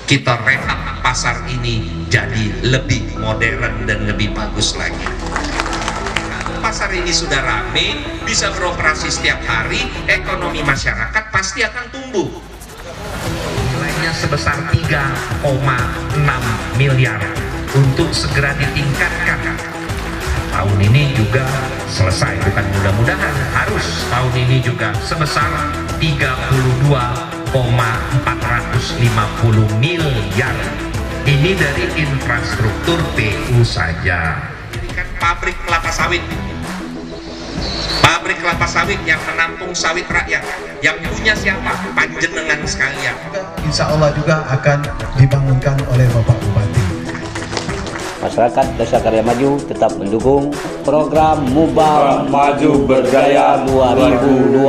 kita rehab pasar ini jadi lebih modern dan lebih bagus lagi. Pasar ini sudah rame, bisa beroperasi setiap hari, ekonomi masyarakat pasti akan tumbuh. Nilainya sebesar 3,6 miliar untuk segera ditingkatkan. Tahun ini juga selesai, bukan mudah-mudahan, harus tahun ini juga sebesar 32,450 miliar. Ini dari infrastruktur PU saja. Pabrik kelapa sawit, pabrik kelapa sawit yang menampung sawit rakyat, yang punya siapa? Panjenengan sekalian. Insya Allah juga akan dibangunkan oleh Bapak Bupati. Masyarakat Desa Karya Maju tetap mendukung program Mubang Maju Berjaya 2022.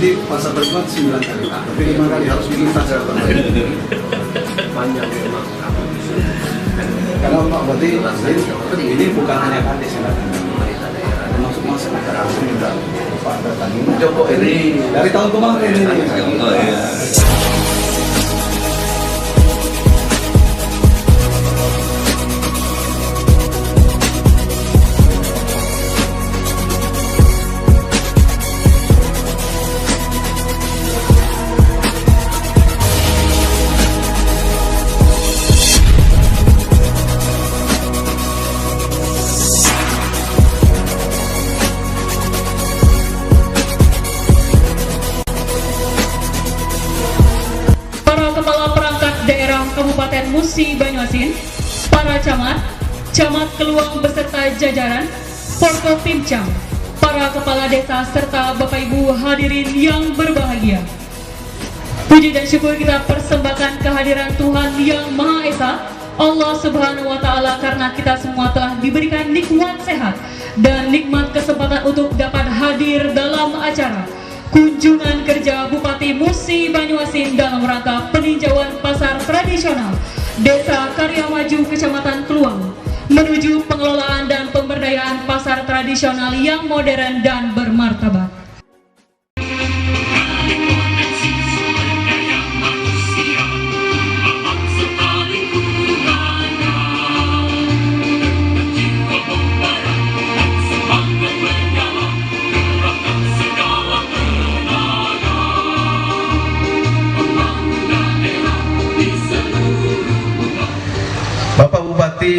Di pasar berbuat 9 kali, tapi 5 kali harus dilintas ya Pak. Panjang memang. Kalau Pak berarti ini bukan hanya kades ya, termasuk masyarakat langsung juga Pak datang ini. Joko ini dari tahun kemarin ini. Oh iya. Kabupaten Musi Banyuasin, para camat, camat Keluang beserta jajaran, Forkopimcam, para kepala desa serta Bapak Ibu hadirin yang berbahagia. Puji dan syukur kita persembahkan kehadiran Tuhan yang Maha Esa, Allah Subhanahu wa Ta'ala, karena kita semua telah diberikan nikmat sehat dan nikmat kesempatan untuk dapat hadir dalam acara kunjungan kerja Bupati Musi Banyuasin dalam rangka peninjauan pasar tradisional Desa Karya Maju Kecamatan Keluang menuju pengelolaan dan pemberdayaan pasar tradisional yang modern dan bermartabat.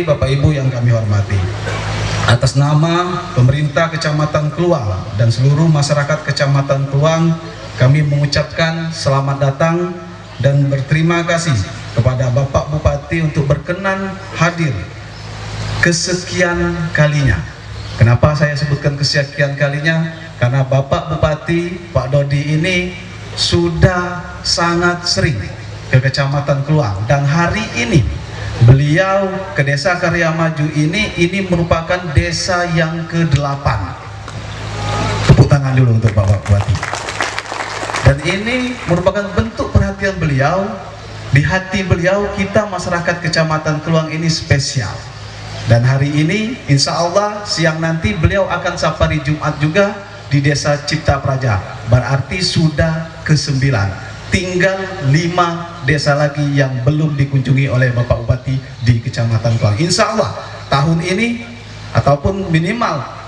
Bupati, Bapak Ibu yang kami hormati, atas nama pemerintah Kecamatan Kluang dan seluruh masyarakat Kecamatan Kluang, kami mengucapkan selamat datang dan berterima kasih kepada Bapak Bupati untuk berkenan hadir kesekian kalinya. Kenapa saya sebutkan kesekian kalinya? Karena Bapak Bupati, Pak Dodi ini sudah sangat sering ke Kecamatan Kluang, dan hari ini beliau ke Desa Karya Maju ini merupakan desa yang ke-8. Tepuk tangan dulu untuk Bapak Bupati. Dan ini merupakan bentuk perhatian beliau. Di hati beliau, kita masyarakat Kecamatan Kluang ini spesial. Dan hari ini insya Allah siang nanti beliau akan safari Jumat juga di Desa Cipta Praja. Berarti sudah ke-9. Tinggal 5 desa lagi yang belum dikunjungi oleh Bapak Bupati di Kecamatan Kluang. Insya Allah tahun ini ataupun minimal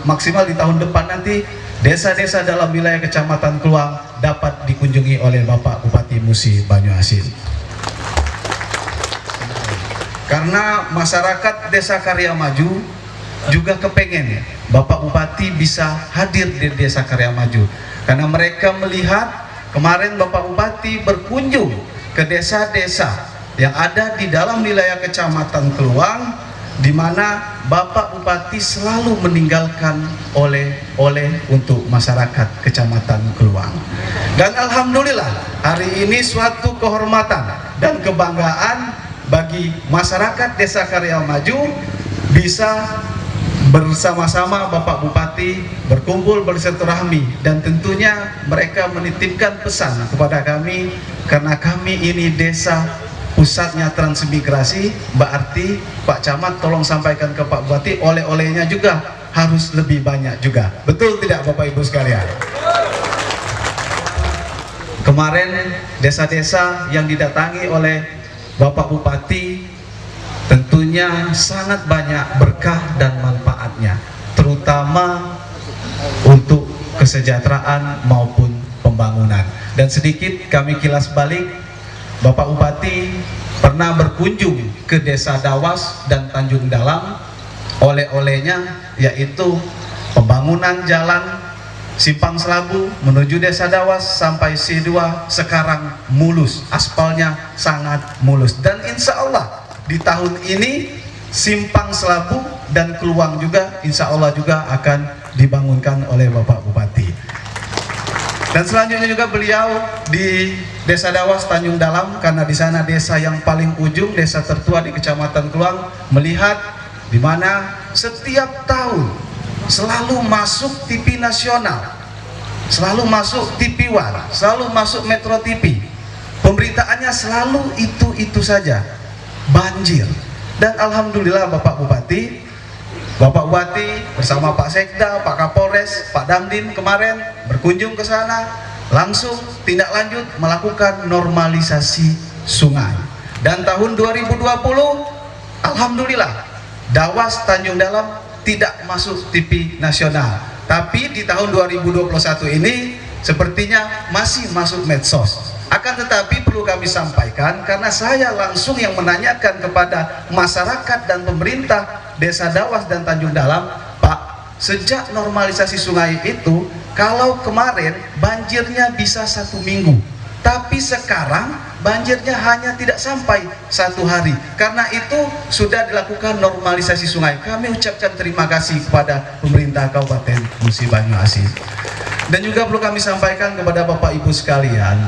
maksimal di tahun depan nanti, desa-desa dalam wilayah Kecamatan Kluang dapat dikunjungi oleh Bapak Bupati Musi Banyuasin. Karena masyarakat Desa Karya Maju juga kepengen Bapak Bupati bisa hadir di Desa Karya Maju, karena mereka melihat kemarin Bapak Bupati berkunjung ke desa-desa yang ada di dalam wilayah Kecamatan Kluang, di mana Bapak Bupati selalu meninggalkan oleh-oleh untuk masyarakat Kecamatan Kluang. Dan alhamdulillah hari ini suatu kehormatan dan kebanggaan bagi masyarakat Desa Karya Maju bisa bersama-sama Bapak Bupati berkumpul bersilaturahmi, dan tentunya mereka menitipkan pesan kepada kami, karena kami ini desa pusatnya transmigrasi, berarti Pak Camat tolong sampaikan ke Pak Bupati oleh-olehnya juga harus lebih banyak juga. Betul tidak Bapak Ibu sekalian? Kemarin desa-desa yang didatangi oleh Bapak Bupati tentunya sangat banyak berkah dan manfaatnya, terutama untuk kesejahteraan maupun pembangunan. Dan sedikit kami kilas balik, Bapak Bupati pernah berkunjung ke Desa Dawas dan Tanjung Dalam. Oleh-olehnya yaitu pembangunan jalan Simpang Selabu menuju Desa Dawas sampai C2 sekarang mulus, aspalnya sangat mulus. Dan insya Allah di tahun ini Simpang Selabu dan Kluang juga insya Allah juga akan dibangunkan oleh Bapak Bupati. Dan selanjutnya juga beliau di Desa Dawas Tanjung Dalam, karena di sana desa yang paling ujung, desa tertua di Kecamatan Kluang, melihat di mana setiap tahun selalu masuk TV nasional, selalu masuk TV One, selalu masuk Metro TV. Pemberitaannya selalu itu saja, banjir. Dan alhamdulillah Bapak Bupati bersama Pak Sekda, Pak Kapolres, Pak Damdim kemarin berkunjung ke sana, langsung tindak lanjut melakukan normalisasi sungai. Dan tahun 2020 alhamdulillah Dawas Tanjung Dalam tidak masuk TV nasional, tapi di tahun 2021 ini sepertinya masih masuk medsos. Akan tetapi perlu kami sampaikan, karena saya langsung yang menanyakan kepada masyarakat dan pemerintah Desa Dawas dan Tanjung Dalam, Pak, sejak normalisasi sungai itu, kalau kemarin banjirnya bisa 1 minggu, tapi sekarang banjirnya hanya tidak sampai 1 hari. Karena itu sudah dilakukan normalisasi sungai. Kami ucapkan terima kasih kepada pemerintah Kabupaten Musi Banyuasin. Dan juga perlu kami sampaikan kepada Bapak Ibu sekalian,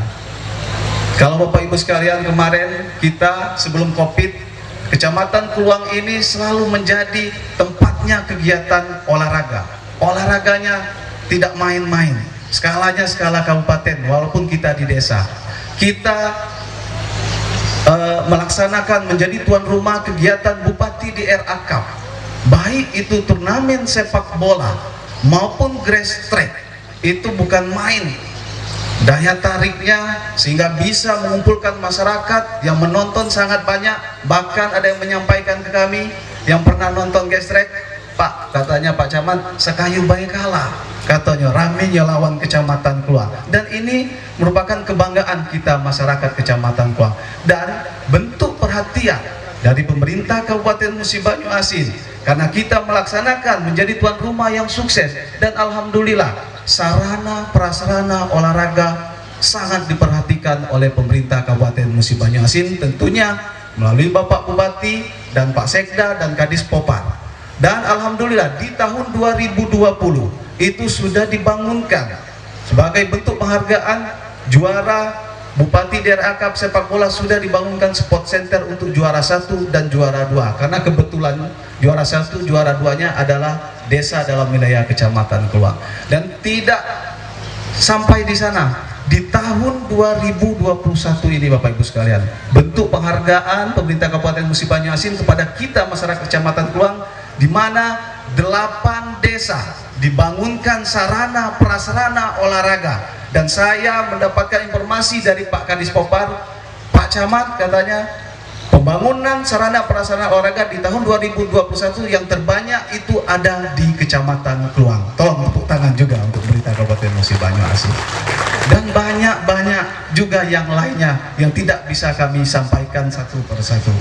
kalau Bapak Ibu sekalian kemarin kita sebelum Covid, Kecamatan Kluang ini selalu menjadi tempatnya kegiatan olahraga. Olahraganya tidak main-main, skalanya skala kabupaten, walaupun kita di desa. Kita melaksanakan menjadi tuan rumah kegiatan Bupati di RA Cup, baik itu turnamen sepak bola maupun grass track. Itu bukan main, daya tariknya sehingga bisa mengumpulkan masyarakat yang menonton sangat banyak. Bahkan ada yang menyampaikan ke kami yang pernah nonton grass track, Pak, katanya Pak Camat, sekayu bayi kalah, katanya ramenya lawan Kecamatan Kluang. Dan ini merupakan kebanggaan kita masyarakat Kecamatan Kluang, dan bentuk perhatian dari pemerintah Kabupaten Musi Banyuasin, karena kita melaksanakan menjadi tuan rumah yang sukses, dan alhamdulillah sarana prasarana olahraga sangat diperhatikan oleh pemerintah Kabupaten Musi Banyuasin, tentunya melalui Bapak Bupati dan Pak Sekda dan Kadis Popar. Dan alhamdulillah di tahun 2020 itu sudah dibangunkan sebagai bentuk penghargaan juara Bupati Daerah Akap sepak bola, sudah dibangunkan sport center untuk juara 1 dan juara 2, karena kebetulan juara 1 juara 2-nya adalah desa dalam wilayah Kecamatan Keluang. Dan tidak sampai di sana, di tahun 2021 ini Bapak Ibu sekalian, bentuk penghargaan pemerintah Kabupaten Musi Banyuasin kepada kita masyarakat Kecamatan Keluang, di mana 8 desa dibangunkan sarana prasarana olahraga. Dan saya mendapatkan informasi dari Pak Kadis Popar, Pak Camat, katanya pembangunan sarana prasarana olahraga di tahun 2021 yang terbanyak itu ada di Kecamatan Keluang. Tolong tepuk tangan juga untuk pemerintah Kabupaten Musi Banyuasin. Dan banyak juga yang lainnya yang tidak bisa kami sampaikan satu persatu.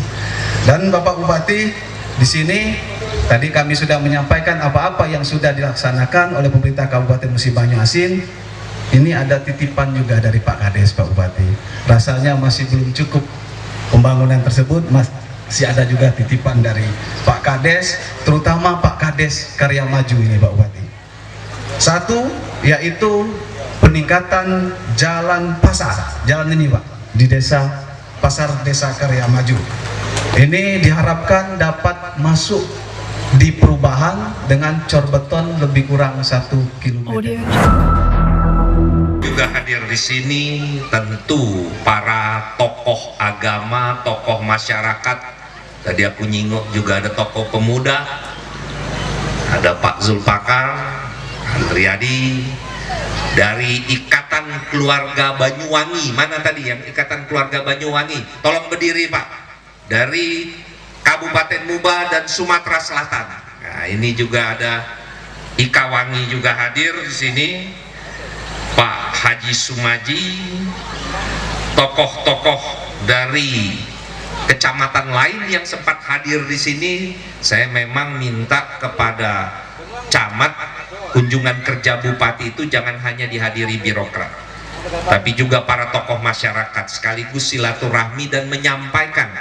Dan Bapak Bupati, di sini tadi kami sudah menyampaikan apa-apa yang sudah dilaksanakan oleh pemerintah Kabupaten Musi Banyuasin. Ini ada titipan juga dari Pak Kades, Pak Bupati. Rasanya masih belum cukup pembangunan tersebut, masih ada juga titipan dari Pak Kades, terutama Pak Kades Karya Maju ini, Pak Bupati. Satu, yaitu peningkatan jalan pasar, jalan ini Pak, di desa Pasar Desa Karya Maju. Ini diharapkan dapat masuk di perubahan dengan cor beton lebih kurang 1 km. Juga hadir di sini tentu para tokoh agama, tokoh masyarakat. Tadi aku nyinggung juga ada tokoh pemuda, ada Pak Zulfakar Andriadi dari Ikatan Keluarga Banyuwangi. Mana tadi yang Ikatan Keluarga Banyuwangi? Tolong berdiri Pak. Dari Kabupaten Muba dan Sumatera Selatan. Nah, ini juga ada Ikawangi juga hadir di sini. Pak Haji Sumaji, tokoh-tokoh dari kecamatan lain yang sempat hadir di sini. Saya memang minta kepada camat, kunjungan kerja bupati itu jangan hanya dihadiri birokrat, tapi juga para tokoh masyarakat, sekaligus silaturahmi dan menyampaikan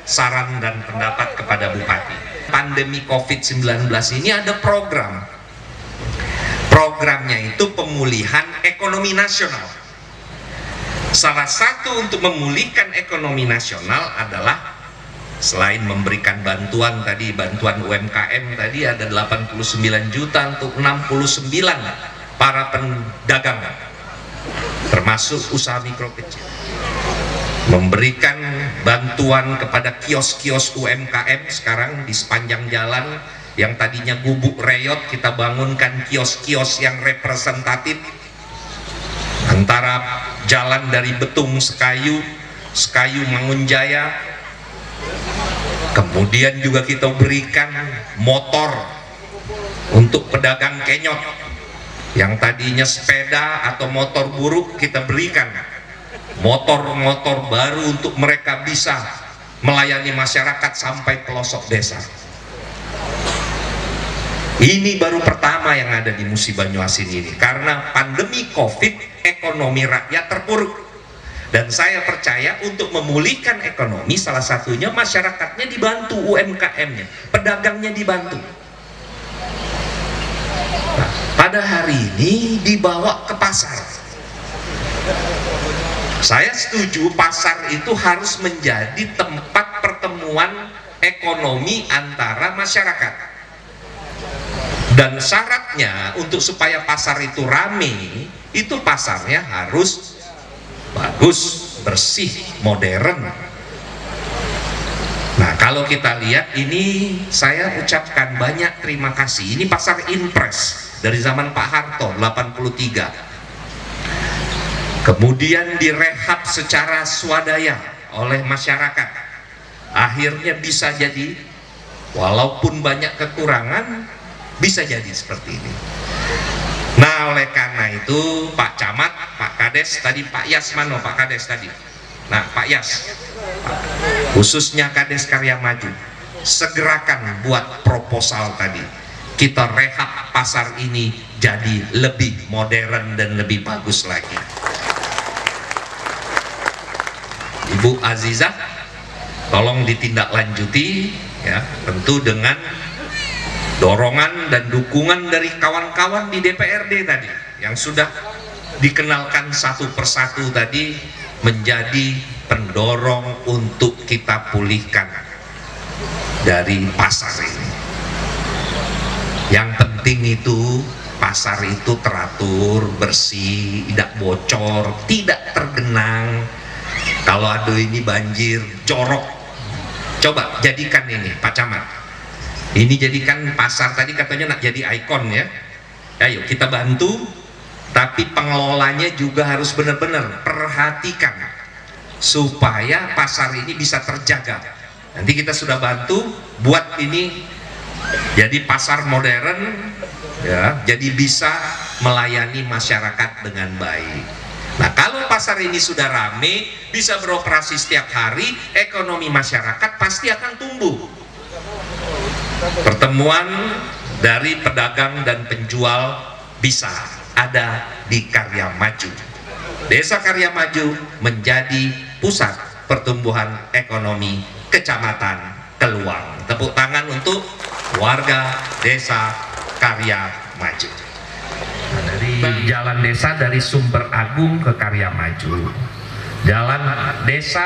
saran dan pendapat kepada bupati. Pandemi COVID-19 ini ada program. Programnya itu pemulihan ekonomi nasional. Salah satu untuk memulihkan ekonomi nasional adalah selain memberikan bantuan tadi, bantuan UMKM tadi ada 89 juta untuk 69 para pedagang, termasuk usaha mikro kecil. Memberikan bantuan kepada kios-kios UMKM sekarang di sepanjang jalan. Yang tadinya gubuk reyot, kita bangunkan kios-kios yang representatif antara jalan dari Betung Sekayu, Sekayu Mangunjaya. Kemudian juga kita berikan motor untuk pedagang kenyot yang tadinya sepeda atau motor buruk, kita berikan motor-motor baru untuk mereka bisa melayani masyarakat sampai pelosok desa. Ini baru pertama yang ada di Musi Banyuasin ini, karena pandemi COVID ekonomi rakyat terpuruk. Dan saya percaya untuk memulihkan ekonomi salah satunya masyarakatnya dibantu, UMKM-nya, pedagangnya dibantu. Nah, pada hari ini dibawa ke pasar. Saya setuju pasar itu harus menjadi tempat pertemuan ekonomi antara masyarakat. Dan syaratnya untuk supaya pasar itu rame, itu pasarnya harus bagus, bersih, modern. Nah, kalau kita lihat ini, saya ucapkan banyak terima kasih. Ini pasar Impres dari zaman Pak Harto 83. Kemudian direhab secara swadaya oleh masyarakat. Akhirnya bisa jadi, walaupun banyak kekurangan, bisa jadi seperti ini. Nah, oleh karena itu Pak Camat, Pak Kades tadi, Pak Yas mana Pak Kades tadi? Nah, Pak Yas, khususnya Kades Karya Maju, segerakan buat proposal tadi. Kita rehab pasar ini jadi lebih modern dan lebih bagus lagi. Ibu Azizah, tolong ditindaklanjuti ya, tentu dengan dorongan dan dukungan dari kawan-kawan di DPRD tadi yang sudah dikenalkan satu persatu tadi, menjadi pendorong untuk kita pulihkan dari pasar ini. Yang penting itu pasar itu teratur, bersih, tidak bocor, tidak tergenang. Kalau aduh ini banjir, jorok. Coba jadikan ini Pak Camat, ini jadikan pasar tadi katanya nak jadi ikon ya. Ayo kita bantu, tapi pengelolanya juga harus benar-benar perhatikan supaya pasar ini bisa terjaga. Nanti kita sudah bantu buat ini jadi pasar modern ya, jadi bisa melayani masyarakat dengan baik. Nah, kalau pasar ini sudah rame, bisa beroperasi setiap hari, ekonomi masyarakat pasti akan tumbuh. Pertemuan dari pedagang dan penjual bisa ada di Karya Maju. Desa Karya Maju menjadi pusat pertumbuhan ekonomi Kecamatan Keluang. Tepuk tangan untuk warga Desa Karya Maju. Dari jalan desa dari Sumber Agung ke Karya Maju, jalan desa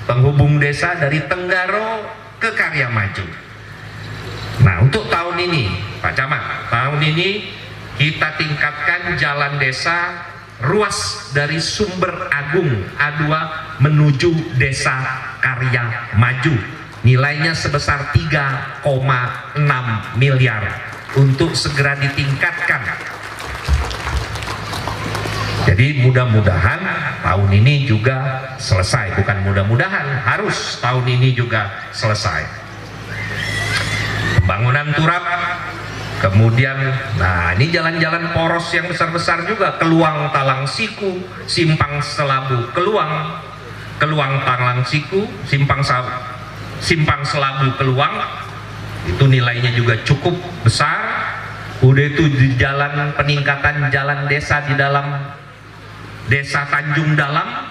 penghubung desa dari Tenggaro ke Karya Maju. Nah, untuk tahun ini Pak Camat, tahun ini kita tingkatkan jalan desa ruas dari Sumber Agung A2 menuju Desa Karya Maju, nilainya sebesar 3,6 miliar untuk segera ditingkatkan. Jadi mudah-mudahan tahun ini juga selesai, bukan mudah-mudahan, harus tahun ini juga selesai. Pembangunan turap, kemudian nah ini jalan-jalan poros yang besar-besar juga, Keluang Talang Siku, Simpang Selabu Keluang, Keluang Talang Siku, Simpang Selabu Keluang, itu nilainya juga cukup besar. Udah itu di jalan peningkatan jalan desa di dalam Desa Tanjung Dalam,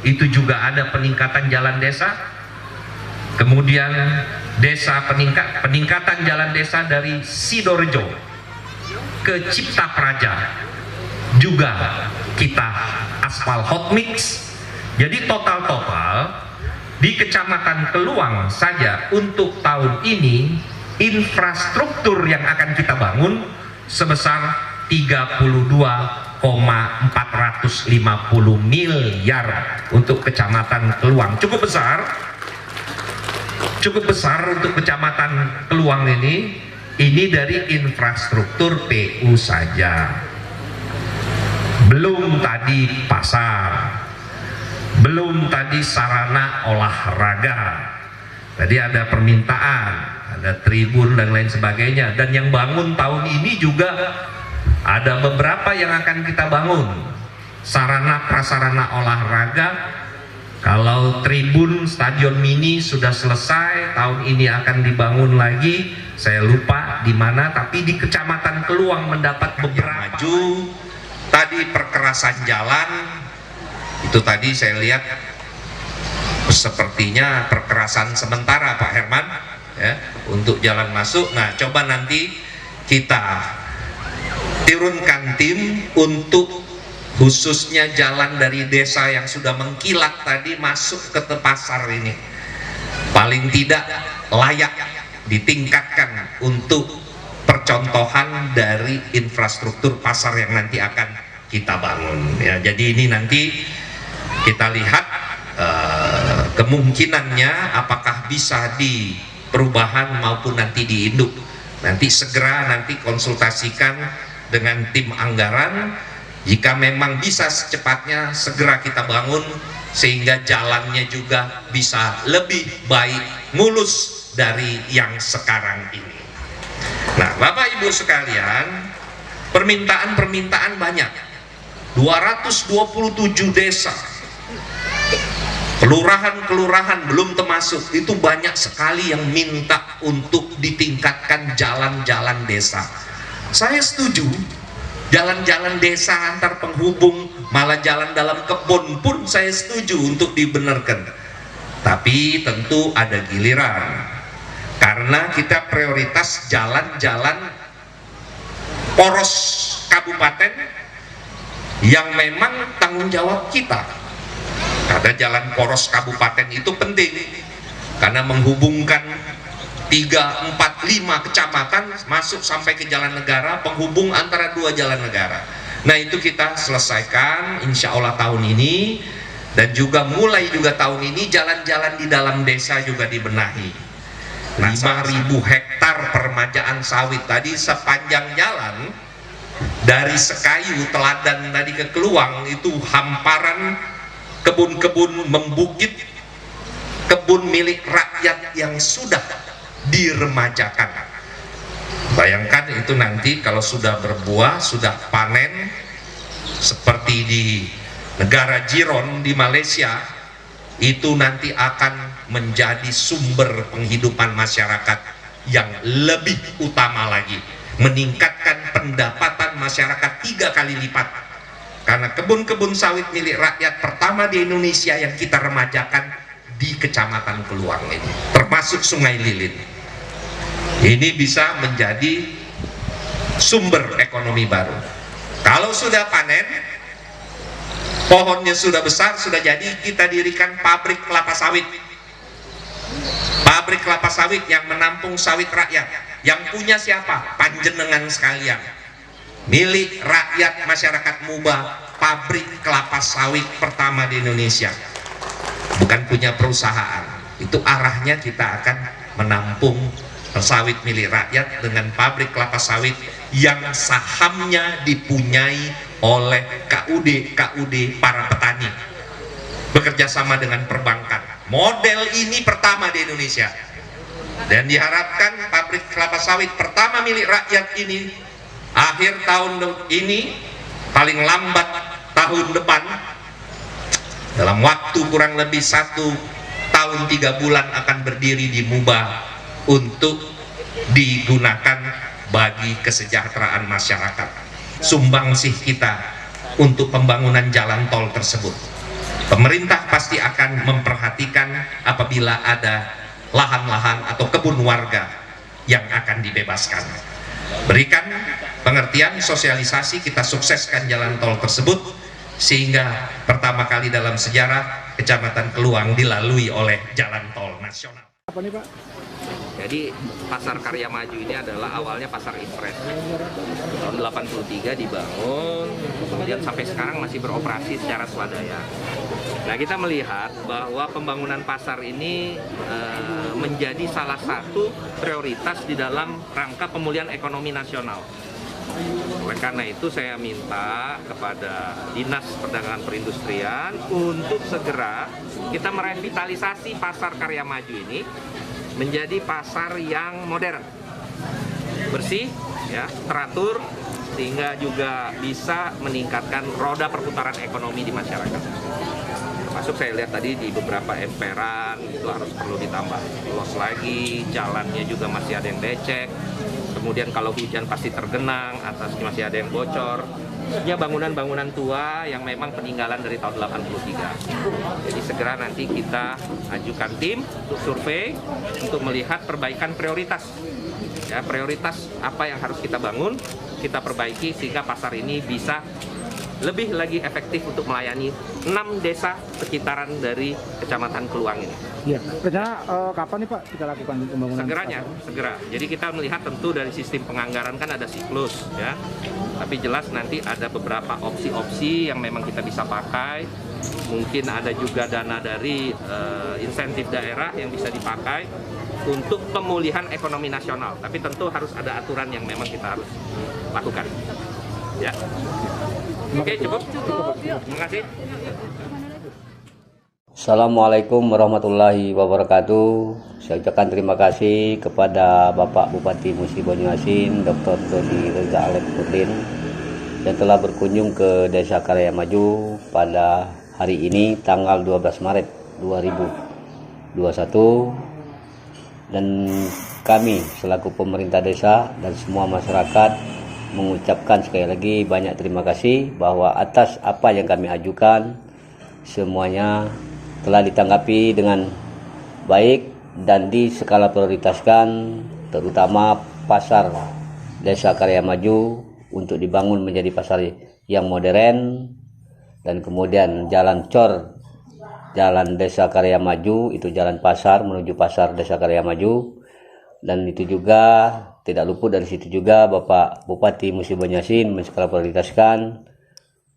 itu juga ada peningkatan jalan desa. Kemudian peningkatan jalan desa dari Sidorejo ke Cipta Praja juga kita aspal hot mix. Jadi total di Kecamatan Keluang saja untuk tahun ini infrastruktur yang akan kita bangun sebesar 32,450 miliar untuk Kecamatan Keluang. Cukup besar untuk Kecamatan Keluang ini dari infrastruktur PU saja. Belum tadi pasar, belum tadi sarana olahraga. Tadi ada permintaan, ada tribun dan lain sebagainya, dan yang bangun tahun ini juga ada beberapa yang akan kita bangun sarana prasarana olahraga. Kalau tribun stadion mini sudah selesai, tahun ini akan dibangun lagi, saya lupa di mana, tapi di Kecamatan Keluang mendapat beberapa. Maju tadi perkerasan jalan itu tadi saya lihat sepertinya perkerasan sementara Pak Herman ya, untuk jalan masuk. Nah, coba nanti kita turunkan tim untuk khususnya jalan dari desa yang sudah mengkilat tadi masuk ke pasar ini, paling tidak layak ditingkatkan untuk percontohan dari infrastruktur pasar yang nanti akan kita bangun ya. Jadi ini nanti kita lihat kemungkinannya apakah bisa di perubahan maupun nanti di induk. Nanti segera konsultasikan dengan tim anggaran. Jika memang bisa secepatnya segera kita bangun sehingga jalannya juga bisa lebih baik, mulus dari yang sekarang ini. Nah, Bapak Ibu sekalian, permintaan banyak. 227 desa Kelurahan-kelurahan belum termasuk, itu banyak sekali yang minta untuk ditingkatkan jalan-jalan desa. Saya setuju, jalan-jalan desa antar penghubung, malah jalan dalam kebun pun saya setuju untuk dibenarkan. Tapi tentu ada giliran, karena kita prioritas jalan-jalan poros kabupaten yang memang tanggung jawab kita. Karena jalan poros kabupaten itu penting, karena menghubungkan 3, 4, 5 kecamatan masuk sampai ke jalan negara, penghubung antara 2 jalan negara. Nah itu kita selesaikan insya Allah tahun ini, dan juga mulai juga tahun ini jalan-jalan di dalam desa juga dibenahi. 5.000 hektar permajaan sawit tadi sepanjang jalan dari Sekayu Teladan tadi ke Keluang, itu hamparan kebun-kebun membukit, kebun milik rakyat yang sudah diremajakan. Bayangkan itu nanti kalau sudah berbuah, sudah panen, seperti di negara Jiron di Malaysia, itu nanti akan menjadi sumber penghidupan masyarakat yang lebih utama lagi, meningkatkan pendapatan masyarakat 3 kali lipat. Karena kebun-kebun sawit milik rakyat pertama di Indonesia yang kita remajakan di Kecamatan Keluang ini, termasuk Sungai Lilin. Ini bisa menjadi sumber ekonomi baru. Kalau sudah panen, pohonnya sudah besar, sudah jadi, kita dirikan pabrik kelapa sawit. Pabrik kelapa sawit yang menampung sawit rakyat. Yang punya siapa? Panjenengan sekalian. Milik rakyat masyarakat Muba, pabrik kelapa sawit pertama di Indonesia. Bukan punya perusahaan. Itu arahnya, kita akan menampung sawit milik rakyat dengan pabrik kelapa sawit yang sahamnya dipunyai oleh KUD para petani, bekerja sama dengan perbankan. Model ini pertama di Indonesia, dan diharapkan pabrik kelapa sawit pertama milik rakyat ini akhir tahun ini, paling lambat tahun depan, dalam waktu kurang lebih 1 tahun 3 bulan akan berdiri di Muba untuk digunakan bagi kesejahteraan masyarakat. Sumbangsih kita untuk pembangunan jalan tol tersebut, pemerintah pasti akan memperhatikan apabila ada lahan-lahan atau kebun warga yang akan dibebaskan. Berikan pengertian, sosialisasi, kita sukseskan jalan tol tersebut, sehingga pertama kali dalam sejarah Kecamatan Keluang dilalui oleh jalan tol nasional. Apa nih Pak? Jadi Pasar Karya Maju ini adalah awalnya pasar impres. Tahun 83 dibangun, kemudian sampai sekarang masih beroperasi secara swadaya. Nah, kita melihat bahwa pembangunan pasar ini menjadi salah satu prioritas di dalam rangka pemulihan ekonomi nasional. Oleh karena itu saya minta kepada Dinas Perdagangan Perindustrian untuk segera kita merevitalisasi Pasar Karya Maju ini menjadi pasar yang modern, bersih, ya, teratur, sehingga juga bisa meningkatkan roda perputaran ekonomi di masyarakat. Termasuk saya lihat tadi di beberapa emperan itu harus perlu ditambah luas lagi, jalannya juga masih ada yang becek. Kemudian kalau hujan pasti tergenang, atasnya masih ada yang bocor. Ya, bangunan-bangunan tua yang memang peninggalan dari tahun 83. Jadi segera nanti kita ajukan tim untuk survei untuk melihat perbaikan prioritas. Ya, prioritas apa yang harus kita bangun, kita perbaiki sehingga pasar ini bisa lebih lagi efektif untuk melayani 6 desa sekitaran dari Kecamatan Keluang ini. Iya, rencana kapan nih Pak kita lakukan pembangunan? Segeranya, segera. Jadi kita melihat tentu dari sistem penganggaran kan ada siklus, ya. Tapi jelas nanti ada beberapa opsi-opsi yang memang kita bisa pakai. Mungkin ada juga dana dari insentif daerah yang bisa dipakai untuk pemulihan ekonomi nasional. Tapi tentu harus ada aturan yang memang kita harus lakukan. Ya. Oke, cukup. Terima kasih. Assalamualaikum warahmatullahi wabarakatuh. Saya ucapkan terima kasih kepada Bapak Bupati Musi Banyuasin, Dr. Dodi Reza Alef Nurdin, yang telah berkunjung ke Desa Karya Maju pada hari ini tanggal 12 Maret 2021, dan kami selaku pemerintah desa dan semua masyarakat mengucapkan sekali lagi banyak terima kasih bahwa atas apa yang kami ajukan semuanya telah ditanggapi dengan baik dan diskala prioritaskan, terutama pasar Desa Karya Maju untuk dibangun menjadi pasar yang modern, dan kemudian jalan cor Jalan Desa Karya Maju itu jalan pasar menuju pasar Desa Karya Maju, dan itu juga tidak luput dari situ juga Bapak Bupati Musi Banyu menskala prioritaskan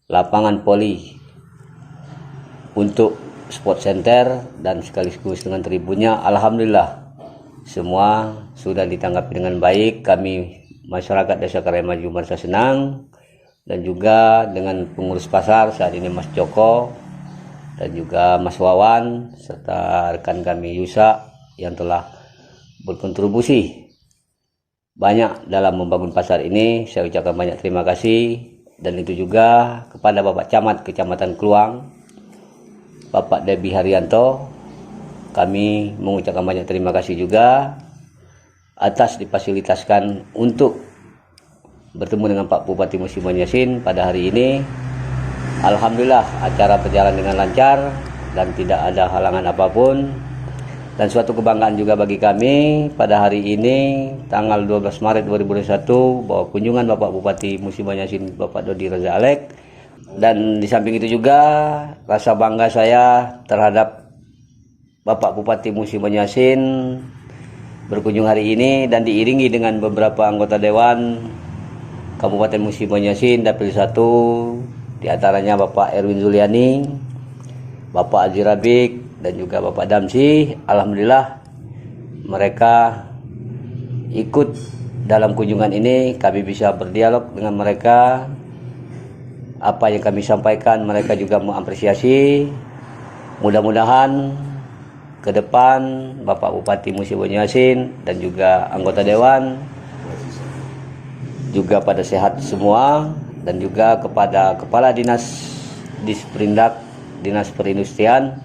lapangan voli untuk sport center dan sekaligus dengan tribunnya. Alhamdulillah semua sudah ditanggapi dengan baik. Kami masyarakat Desa Karya Maju merasa senang, dan juga dengan pengurus pasar saat ini Mas Joko dan juga Mas Wawan serta rekan kami Yusa yang telah berkontribusi banyak dalam membangun pasar ini. Saya ucapkan banyak terima kasih, dan itu juga kepada Bapak Camat Kecamatan Kluang, Bapak Debi Haryanto, kami mengucapkan banyak terima kasih juga atas difasilitaskan untuk bertemu dengan Pak Bupati Musi Banyu pada hari ini. Alhamdulillah acara berjalan dengan lancar dan tidak ada halangan apapun, dan suatu kebanggaan juga bagi kami pada hari ini tanggal 12 Maret 2021 bahwa kunjungan Bapak Bupati Musi Banyu Bapak Dodi Reza Alek, dan di samping itu juga rasa bangga saya terhadap Bapak Bupati Musi Banyu berkunjung hari ini dan diiringi dengan beberapa anggota Dewan Kabupaten Musi Banyu Dapil 1, diantaranya Bapak Erwin Zuliani, Bapak Aji Rabik, dan juga Bapak Damsi. Alhamdulillah mereka ikut dalam kunjungan ini, kami bisa berdialog dengan mereka. Apa yang kami sampaikan mereka juga mengapresiasi. Mudah-mudahan ke depan Bapak Bupati Musi Banyu dan juga anggota Dewan juga pada sehat semua, dan juga kepada Kepala Dinas Disperindak Dinas Perindustrian,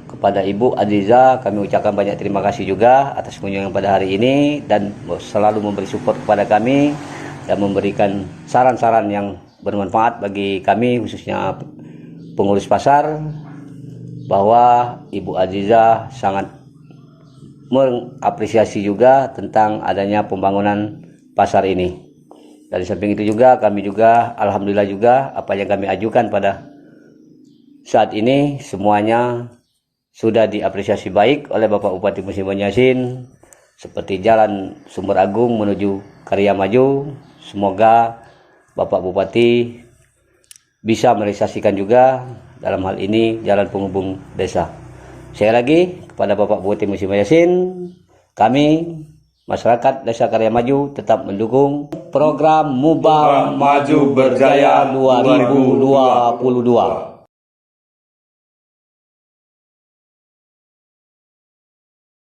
kepada Ibu Adiza kami ucapkan banyak terima kasih juga atas kunjungan pada hari ini, dan selalu memberi support kepada kami dan memberikan saran-saran yang bermanfaat bagi kami khususnya pengurus pasar, bahwa Ibu Adiza sangat mengapresiasi juga tentang adanya pembangunan pasar ini. Dari samping itu juga kami juga alhamdulillah juga apa yang kami ajukan pada saat ini semuanya sudah diapresiasi baik oleh Bapak Bupati Musi Banyu seperti jalan Sumber Agung menuju Karya Maju. Semoga Bapak Bupati bisa merealisasikan juga dalam hal ini jalan penghubung desa. Sekali lagi kepada Bapak Bupati Musi Banyu, kami masyarakat Desa Karya Maju tetap mendukung program Mubah Maju Berjaya 2022.